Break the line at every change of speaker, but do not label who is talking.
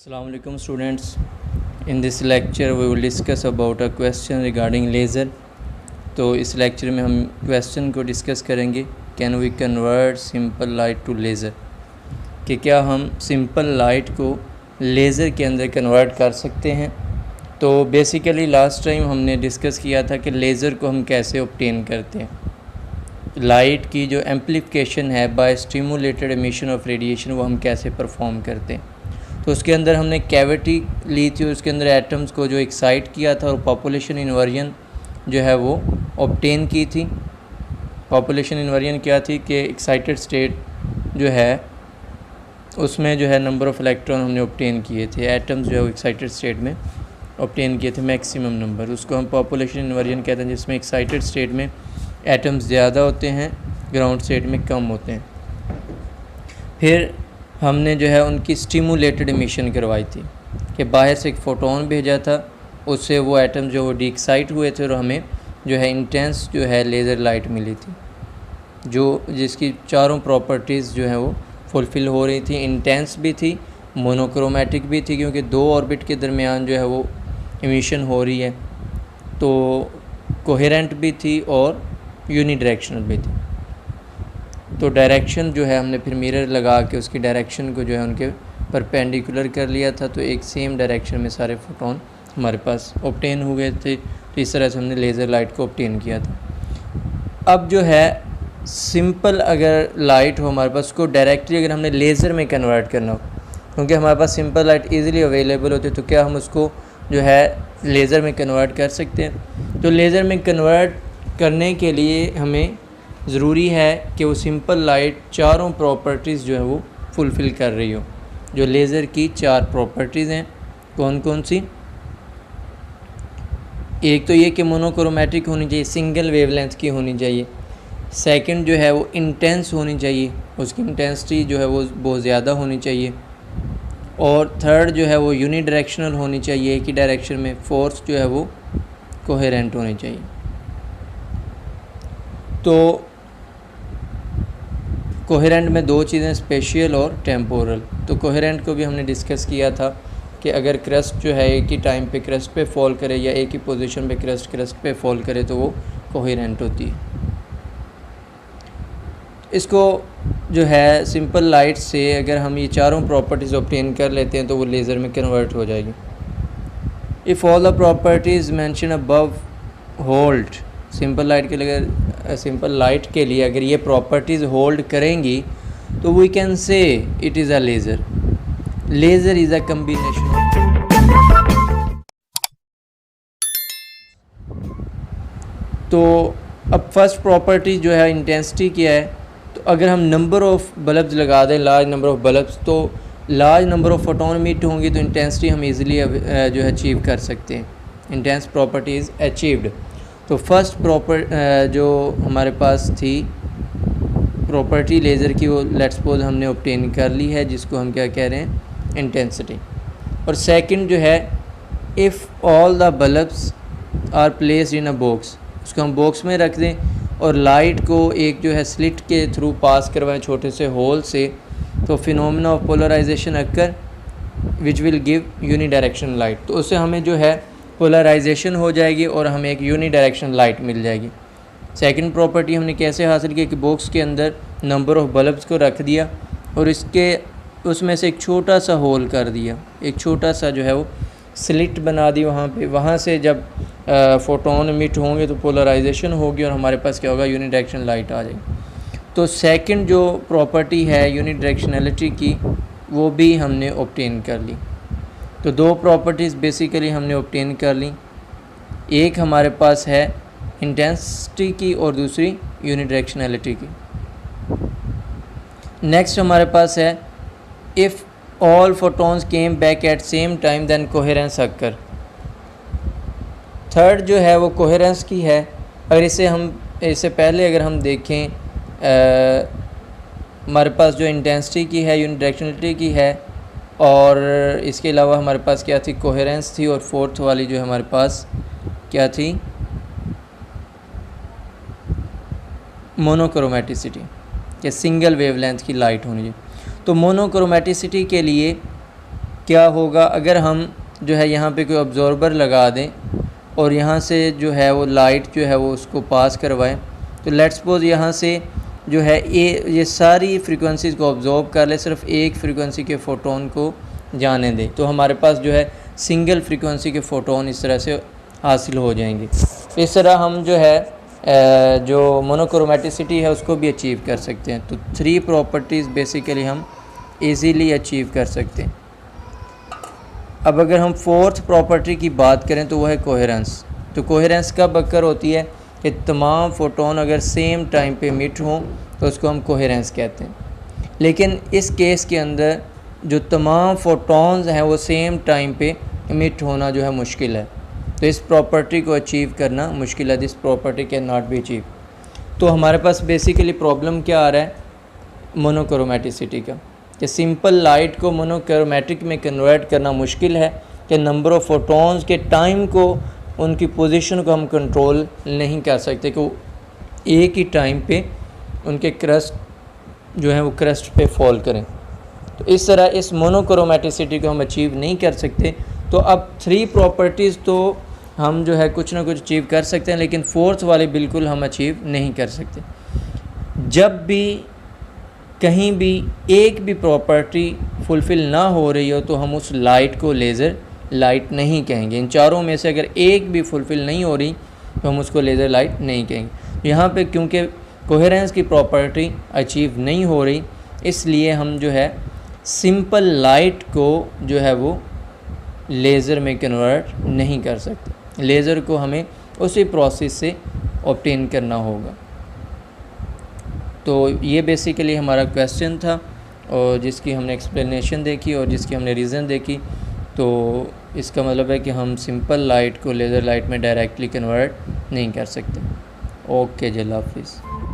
Assalamualaikum students. In this lecture we will discuss about a question regarding laser. तो इस lecture में हम question को डिस्कस करेंगे, can we convert simple light to laser, कि क्या हम सिंपल लाइट को लेज़र के अंदर कन्वर्ट कर सकते हैं। तो बेसिकली लास्ट टाइम हमने डिस्कस किया था कि लेज़र को हम कैसे ऑब्टेन करते हैं। लाइट की जो एम्प्लीफिकेशन है by stimulated emission of radiation, वो हम कैसे परफॉर्म करते हैं। तो उसके अंदर हमने कैविटी ली थी, उसके अंदर एटम्स को जो एक्साइट किया था और पॉपुलेशन इन्वर्जन जो है वो ऑब्टेन की थी। पॉपुलेशन इन्वर्जन क्या थी कि एक्साइटेड स्टेट जो है उसमें जो है नंबर ऑफ़ इलेक्ट्रॉन हमने ऑब्टेन किए थे, एटम्स जो है वो एक्साइटेड स्टेट में ऑब्टेन किए थे मैक्सिमम नंबर, उसको हम पॉपुलेशन इन्वर्जन कहते हैं, जिसमें एक्साइटेड स्टेट में एटम्स ज़्यादा होते हैं, ग्राउंड स्टेट में कम होते हैं। फिर हमने जो है उनकी स्टिमुलेटेड एमिशन करवाई थी कि बाहर से एक फ़ोटोन भेजा था, उससे वो एटम जो वो डीक्साइट हुए थे और हमें जो है इंटेंस जो है लेज़र लाइट मिली थी, जो जिसकी चारों प्रॉपर्टीज़ जो है वो फुलफ़िल हो रही थी। इंटेंस भी थी, मोनोक्रोमेटिक भी थी, क्योंकि दो ऑर्बिट के दरमियान जो है वो एमिशन हो रही है, तो कोहेरेंट भी थी और यूनिडायरेक्शनल भी थी। तो डायरेक्शन जो है हमने फिर मिरर लगा के उसकी डायरेक्शन को जो है उनके परपेंडिकुलर कर लिया था, तो एक सेम डायरेक्शन में सारे फोटोन हमारे पास ऑब्टेन हो गए थे। तो इस तरह से हमने लेज़र लाइट को ऑब्टेन किया था। अब जो है सिंपल अगर लाइट हो हमारे पास, उसको डायरेक्टली अगर हमने लेज़र में कन्वर्ट करना हो, क्योंकि हमारे पास सिंपल लाइट ईज़िली अवेलेबल होती है, तो क्या हम उसको जो है लेज़र में कन्वर्ट कर सकते हैं। तो लेज़र में कन्वर्ट करने के लिए हमें ज़रूरी है कि वो सिंपल लाइट चारों प्रॉपर्टीज़ जो है वो फुलफ़िल कर रही हो। जो लेज़र की चार प्रॉपर्टीज़ हैं, कौन कौन सी? एक तो ये कि मोनोक्रोमेटिक होनी चाहिए, सिंगल वेवलेंथ की होनी चाहिए। सेकंड जो है वो इंटेंस होनी चाहिए, उसकी इंटेंसिटी जो है वो बहुत ज़्यादा होनी चाहिए। और थर्ड जो है वो यूनिडायरेक्शनल होनी चाहिए, एक ही डायरेक्शन में। फोर्थ जो है वो कोहेरेंट होनी चाहिए। तो कोहेरेंट में दो चीज़ें, स्पेशियल और टेम्पोरल। तो कोहेरेंट को भी हमने डिस्कस किया था कि अगर क्रस्ट जो है एक ही टाइम पे क्रस्ट पे फॉल करे या एक ही पोजीशन पे क्रस्ट पे फॉल करे तो वो कोहेरेंट होती है। इसको जो है सिंपल लाइट से अगर हम ये चारों प्रॉपर्टीज़ ऑब्टेन कर लेते हैं तो वो लेज़र में कन्वर्ट हो जाएगी। If all the properties mention above hold, simple light के लिए सिंपल लाइट के लिए अगर ये प्रॉपर्टीज़ होल्ड करेंगी तो we can say it is a laser. Laser is a combination. तो अब फर्स्ट प्रॉपर्टी जो है इंटेंसिटी क्या है, तो अगर हम नंबर ऑफ़ बल्ब्स लगा दें, लार्ज नंबर ऑफ़ बल्ब्स, तो large number of photon emit होंगी, तो इंटेंसिटी हम इजीली जो है अचीव कर सकते हैं। Intense property is achieved. तो फर्स्ट जो हमारे पास थी प्रॉपर्टी लेज़र की, वो लेट्स सपोज हमने ऑब्टेन कर ली है, जिसको हम क्या कह रहे हैं, इंटेंसिटी। और सेकंड जो है, if all the bulbs are placed in a box, उसको हम बॉक्स में रख दें और लाइट को एक जो है स्लिट के थ्रू पास करवाएं छोटे से होल से, तो phenomena of polarisation occur which will give unidirectional light. तो उससे हमें जो है पोलराइजेशन हो जाएगी और हमें एक यूनिडायरेक्शनल लाइट मिल जाएगी। सेकंड प्रॉपर्टी हमने कैसे हासिल की कि बॉक्स के अंदर नंबर ऑफ़ बल्ब्स को रख दिया और उसमें से एक छोटा सा होल कर दिया, एक छोटा सा जो है वो स्लिट बना दी वहाँ पे। वहाँ से जब फोटोन इमिट होंगे तो पोलराइजेशन होगी और हमारे पास क्या होगा, यूनिडायरेक्शनल लाइट आ जाएगी। तो सेकंड जो प्रॉपर्टी है यूनिडायरेक्शनलिटी की, वो भी हमने ऑब्टेन कर ली। तो दो प्रॉपर्टीज़ बेसिकली हमने ऑब्टेन कर ली, एक हमारे पास है इंटेंसिटी की और दूसरी यूनिडायरेक्शनलिटी की। नेक्स्ट हमारे पास है if all photons came back at same time then coherence occur. Third जो है वो कोहेरेंस की है। अगर इससे पहले अगर हम देखें, हमारे पास जो इंटेंसिटी की है, यूनिडायरेक्शनलिटी की है, और इसके अलावा हमारे पास क्या थी, कोहेरेंस थी, और फोर्थ वाली जो हमारे पास क्या थी, मोनोक्रोमेटिसिटी, कि सिंगल वेवलेंथ की लाइट होनी चाहिए। तो मोनोक्रोमेटिसिटी के लिए क्या होगा अगर हम जो है यहाँ पे कोई ऑब्जॉर्बर लगा दें और यहाँ से जो है वो लाइट जो है वो उसको पास करवाएं। तो लेट्स सपोज यहाँ से जो है ये सारी फ्रीक्वेंसीज़ को ऑब्जॉर्व कर ले, सिर्फ एक फ्रीक्वेंसी के फ़ोटोन को जाने दें, तो हमारे पास जो है सिंगल फ्रीक्वेंसी के फ़ोटोन इस तरह से हासिल हो जाएंगे। इस तरह हम जो है जो मोनोक्रोमेटिसिटी है उसको भी अचीव कर सकते हैं। तो 3 प्रॉपर्टीज़ बेसिकली हम इजीली अचीव कर सकते हैं। अब अगर हम 4th प्रॉपर्टी की बात करें तो वो है कोहेरेंस। तो कोहेरेंस कब अक्कर होती है कि तमाम फ़ोटोन अगर सेम टाइम पे मिट हों तो उसको हम कोहेरेंस कहते हैं। लेकिन इस केस के अंदर जो तमाम फ़ोटोन्स हैं वो सेम टाइम पे मिट होना जो है मुश्किल है, तो इस प्रॉपर्टी को अचीव करना मुश्किल है। This property can not be achieve. तो हमारे पास बेसिकली प्रॉब्लम क्या आ रहा है मोनोक्रोमेटिसिटी का, कि सिंपल लाइट को मोनोक्रोमेटिक में कन्वर्ट करना मुश्किल है, कि नंबर ऑफ़ फोटोन्स के टाइम को, उनकी पोजीशन को हम कंट्रोल नहीं कर सकते कि एक ही टाइम पे उनके क्रस्ट जो है वो क्रस्ट पे फॉल करें। तो इस तरह इस मोनोक्रोमेटिसिटी को हम अचीव नहीं कर सकते। तो अब 3 प्रॉपर्टीज़ तो हम जो है कुछ ना कुछ अचीव कर सकते हैं, लेकिन 4th वाले बिल्कुल हम अचीव नहीं कर सकते। जब भी कहीं भी एक भी प्रॉपर्टी फुलफ़िल ना हो रही हो तो हम उस लाइट को लेज़र लाइट नहीं कहेंगे। इन चारों में से अगर एक भी फुलफ़िल नहीं हो रही तो हम उसको लेज़र लाइट नहीं कहेंगे। यहाँ पे क्योंकि कोहेरेंस की प्रॉपर्टी अचीव नहीं हो रही, इसलिए हम जो है सिंपल लाइट को जो है वो लेज़र में कन्वर्ट नहीं कर सकते। लेज़र को हमें उसी प्रोसेस से ऑब्टेन करना होगा। तो ये बेसिकली हमारा क्वेश्चन था और जिसकी हमने एक्सप्लेनेशन देखी और जिसकी हमने रीज़न देखी। तो इसका मतलब है कि हम सिंपल लाइट को लेज़र लाइट में डायरेक्टली कन्वर्ट नहीं कर सकते। ओके जी, अल्लाह हाफिज़।